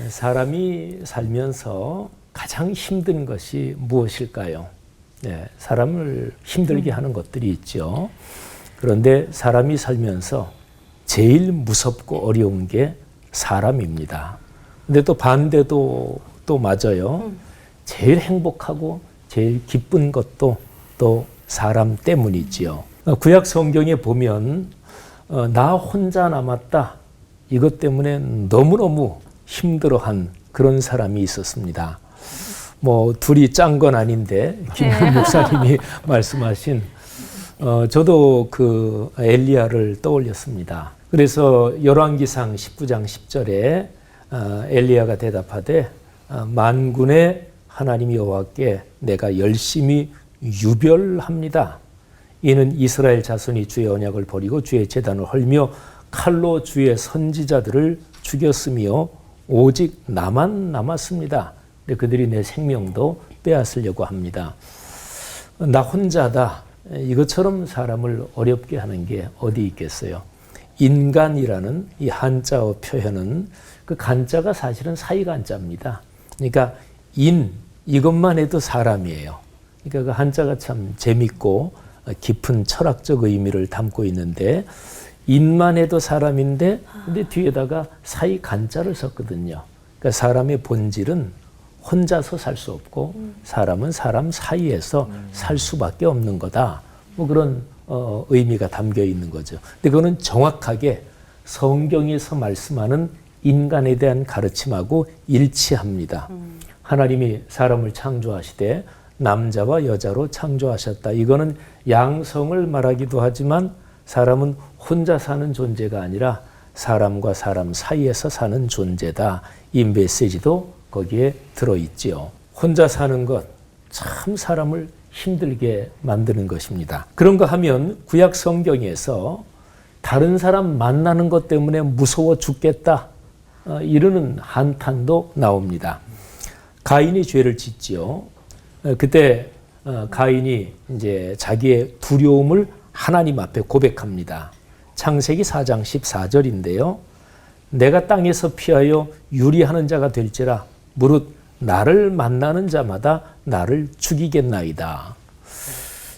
사람이 살면서 가장 힘든 것이 무엇일까요? 네, 사람을 힘들게 하는 것들이 있죠. 그런데 사람이 살면서 제일 무섭고 어려운 게 사람입니다. 근데 또 반대도 또 맞아요. 제일 행복하고 제일 기쁜 것도 또 사람 때문이지요. 구약 성경에 보면 나 혼자 남았다. 이것 때문에 너무너무 힘들어한 그런 사람이 있었습니다. 뭐 둘이 짠 건 아닌데 김현 목사님이 말씀하신 저도 그 엘리야를 떠올렸습니다. 그래서 열왕기상 19장 10절에 엘리야가 대답하되 만군의 하나님 여호와께 내가 열심히 유별합니다. 이는 이스라엘 자손이 주의 언약을 버리고 주의 제단을 헐며 칼로 주의 선지자들을 죽였으며 오직 나만 남았습니다. 근데 그들이 내 생명도 빼앗으려고 합니다. 나 혼자다. 이것처럼 사람을 어렵게 하는 게 어디 있겠어요. 인간이라는 이 한자어 표현은 그 간자가 사실은 사이간자입니다. 그러니까 이것만 해도 사람이에요. 그러니까 그 한자가 참 재밌고 깊은 철학적 의미를 담고 있는데 인만 해도 사람인데 근데 뒤에다가 사이 간자를 썼거든요. 그러니까 사람의 본질은 혼자서 살 수 없고 사람은 사람 사이에서 살 수밖에 없는 거다. 뭐 그런 의미가 담겨 있는 거죠. 근데 그거는 정확하게 성경에서 말씀하는 인간에 대한 가르침하고 일치합니다. 하나님이 사람을 창조하시되 남자와 여자로 창조하셨다. 이거는 양성을 말하기도 하지만 사람은 혼자 사는 존재가 아니라 사람과 사람 사이에서 사는 존재다. 이 메시지도 거기에 들어있지요. 혼자 사는 것 참 사람을 힘들게 만드는 것입니다. 그런가 하면 구약 성경에서 다른 사람 만나는 것 때문에 무서워 죽겠다 이러는 한탄도 나옵니다. 가인이 죄를 짓지요. 그때 가인이 이제 자기의 두려움을 하나님 앞에 고백합니다. 창세기 4장 14절인데요. 내가 땅에서 피하여 유리하는 자가 될지라 무릇 나를 만나는 자마다 나를 죽이겠나이다.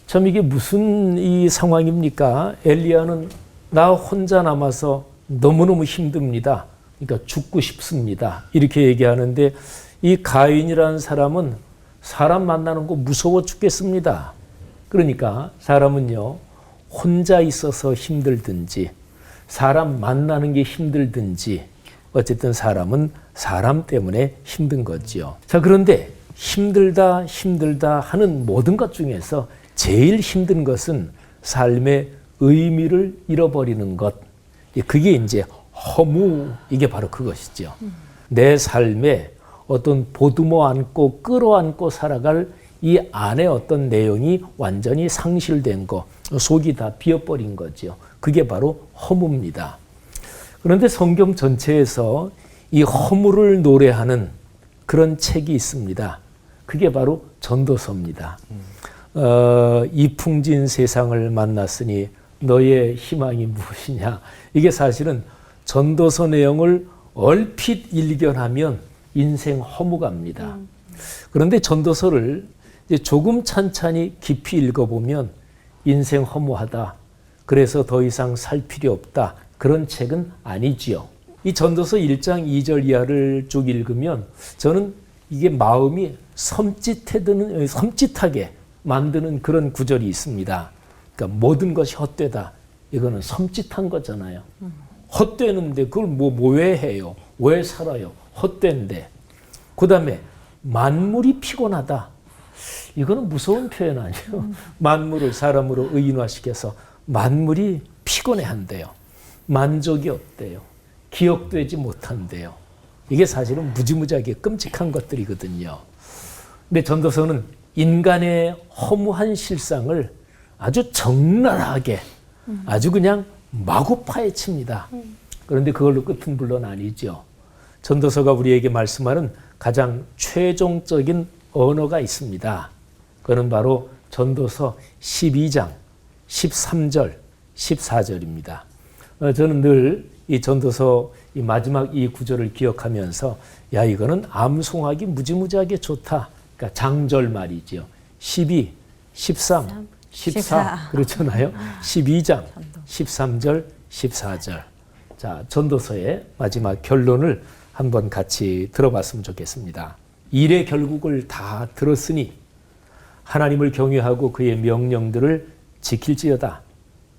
참 이게 무슨 이 상황입니까? 엘리야는 나 혼자 남아서 너무너무 힘듭니다. 그러니까 죽고 싶습니다. 이렇게 얘기하는데 이 가인이라는 사람은 사람 만나는 거 무서워 죽겠습니다. 그러니까 사람은요, 혼자 있어서 힘들든지 사람 만나는 게 힘들든지 어쨌든 사람은 사람 때문에 힘든 거지요. 자, 그런데 힘들다 하는 모든 것 중에서 제일 힘든 것은 삶의 의미를 잃어버리는 것. 그게 이제 허무, 이게 바로 그것이죠. 내 삶에 어떤 보듬어 안고 끌어안고 살아갈 이 안에 어떤 내용이 완전히 상실된 거, 속이 다 비어버린 거죠. 그게 바로 허무입니다. 그런데 성경 전체에서 이 허무를 노래하는 그런 책이 있습니다. 그게 바로 전도서입니다. 이풍진 세상을 만났으니 너의 희망이 무엇이냐. 이게 사실은 전도서 내용을 얼핏 일견하면 인생 허무갑니다. 그런데 전도서를 이제 조금 찬찬히 깊이 읽어보면 인생 허무하다. 그래서 더 이상 살 필요 없다. 그런 책은 아니지요. 이 전도서 1장 2절 이하를 쭉 읽으면 저는 이게 마음이 섬찟하게 만드는 그런 구절이 있습니다. 그러니까 모든 것이 헛되다. 이거는 섬찟한 거잖아요. 헛되는데 그걸 왜 해요? 왜 살아요? 헛된데. 그 다음에 만물이 피곤하다. 이거는 무서운 표현 아니에요. 만물을 사람으로 의인화시켜서 만물이 피곤해한대요. 만족이 없대요. 기억되지 못한대요. 이게 사실은 무지무지하게 끔찍한 것들이거든요. 근데 전도서는 인간의 허무한 실상을 아주 적나라하게 아주 그냥 마구 파헤칩니다. 그런데 그걸로 끝은 물론 아니죠. 전도서가 우리에게 말씀하는 가장 최종적인 언어가 있습니다. 그는 바로 전도서 12장 13절 14절입니다. 저는 늘 이 전도서 이 마지막 이 구절을 기억하면서 야 이거는 암송하기 무지무지하게 좋다. 그러니까 장절 말이지요. 12, 13, 14 그렇잖아요. 12장, 13절, 14절. 자, 전도서의 마지막 결론을 한번 같이 들어봤으면 좋겠습니다. 일의 결국을 다 들었으니 하나님을 경외하고 그의 명령들을 지킬지어다.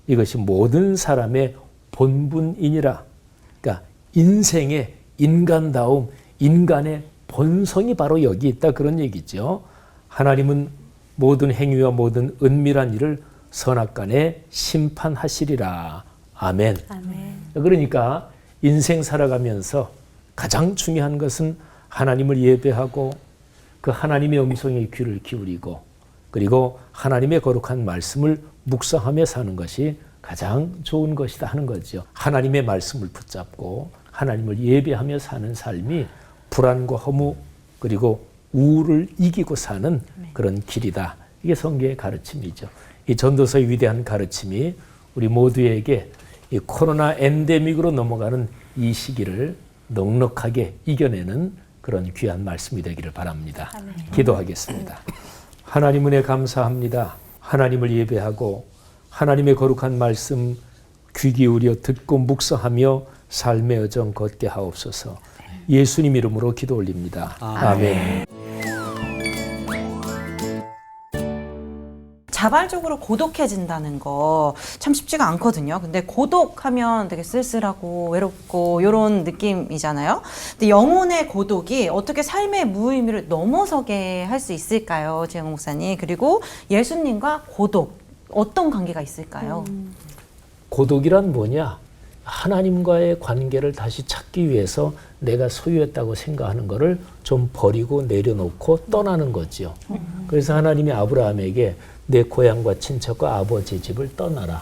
이것이 모든 사람의 본분이니라. 그러니까 인생의 인간다움, 인간의 본성이 바로 여기 있다 그런 얘기죠. 하나님은 모든 행위와 모든 은밀한 일을 선악간에 심판하시리라. 아멘. 아멘. 그러니까 인생 살아가면서 가장 중요한 것은 하나님을 예배하고 그 하나님의 음성에 귀를 기울이고 그리고 하나님의 거룩한 말씀을 묵상하며 사는 것이 가장 좋은 것이다 하는 거죠. 하나님의 말씀을 붙잡고 하나님을 예배하며 사는 삶이 불안과 허무 그리고 우울을 이기고 사는 그런 길이다. 이게 성경의 가르침이죠. 이 전도서의 위대한 가르침이 우리 모두에게 이 코로나 엔데믹으로 넘어가는 이 시기를 넉넉하게 이겨내는 그런 귀한 말씀이 되기를 바랍니다. 아멘. 기도하겠습니다. 하나님 은혜 감사합니다. 하나님을 예배하고 하나님의 거룩한 말씀 귀 기울여 듣고 묵상하며 삶의 여정 걷게 하옵소서. 예수님 이름으로 기도 올립니다. 아멘. 자발적으로 고독해진다는 거 참 쉽지가 않거든요. 근데 고독하면 되게 쓸쓸하고 외롭고 이런 느낌이잖아요. 근데 영혼의 고독이 어떻게 삶의 무의미를 넘어서게 할 수 있을까요, 재영 목사님? 그리고 예수님과 고독 어떤 관계가 있을까요? 고독이란 뭐냐? 하나님과의 관계를 다시 찾기 위해서 내가 소유했다고 생각하는 것을 좀 버리고 내려놓고 떠나는 거죠. 그래서 하나님이 아브라함에게 내 고향과 친척과 아버지 집을 떠나라.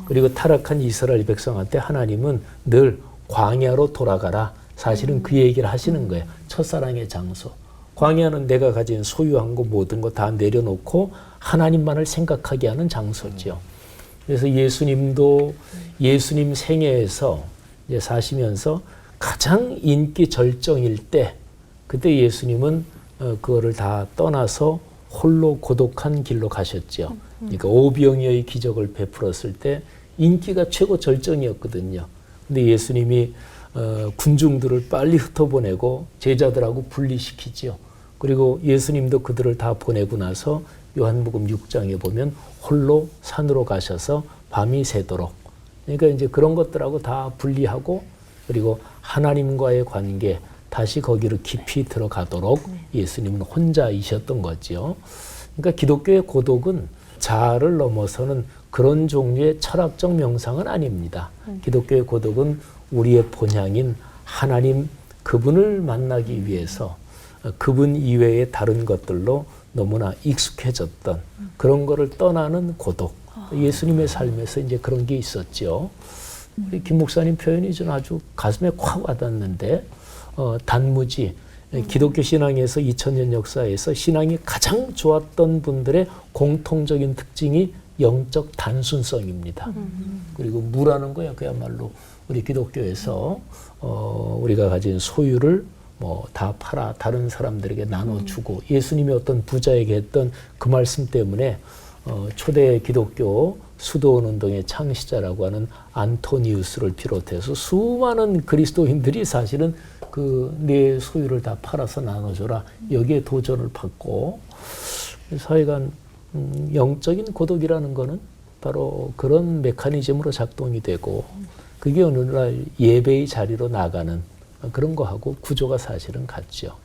그리고 타락한 이스라엘 백성한테 하나님은 늘 광야로 돌아가라. 사실은 그 얘기를 하시는 거예요. 첫사랑의 장소. 광야는 내가 가진 소유한 거 모든 거 다 내려놓고 하나님만을 생각하게 하는 장소죠. 그래서 예수님도 예수님 생애에서 이제 사시면서 가장 인기 절정일 때 그때 예수님은 그거를 다 떠나서 홀로 고독한 길로 가셨죠. 그러니까 오병이어의 기적을 베풀었을 때 인기가 최고 절정이었거든요. 근데 예수님이 군중들을 빨리 흩어보내고 제자들하고 분리시키죠. 그리고 예수님도 그들을 다 보내고 나서 요한복음 6장에 보면 홀로 산으로 가셔서 밤이 새도록. 그러니까 이제 그런 것들하고 다 분리하고 그리고 하나님과의 관계 다시 거기로 깊이 들어가도록 예수님은 혼자이셨던 거죠. 그러니까 기독교의 고독은 자아를 넘어서는 그런 종류의 철학적 명상은 아닙니다. 기독교의 고독은 우리의 본향인 하나님 그분을 만나기 위해서 그분 이외의 다른 것들로 너무나 익숙해졌던 그런 거를 떠나는 고독. 예수님의 삶에서 이제 그런 게 있었죠. 우리 김 목사님 표현이 좀 아주 가슴에 콱 와닿는데 단무지, 기독교 신앙에서 2000년 역사에서 신앙이 가장 좋았던 분들의 공통적인 특징이 영적 단순성입니다. 그리고 무라는 거야 그야말로 우리 기독교에서 우리가 가진 소유를 뭐 다 팔아 다른 사람들에게 나눠주고 예수님이 어떤 부자에게 했던 그 말씀 때문에 초대 기독교 수도원 운동의 창시자라고 하는 안토니우스를 비롯해서 수많은 그리스도인들이 사실은 그 내 소유를 다 팔아서 나눠줘라 여기에 도전을 받고 사회간 영적인 고독이라는 거는 바로 그런 메커니즘으로 작동이 되고 그게 어느 날 예배의 자리로 나가는 그런 거하고 구조가 사실은 같죠.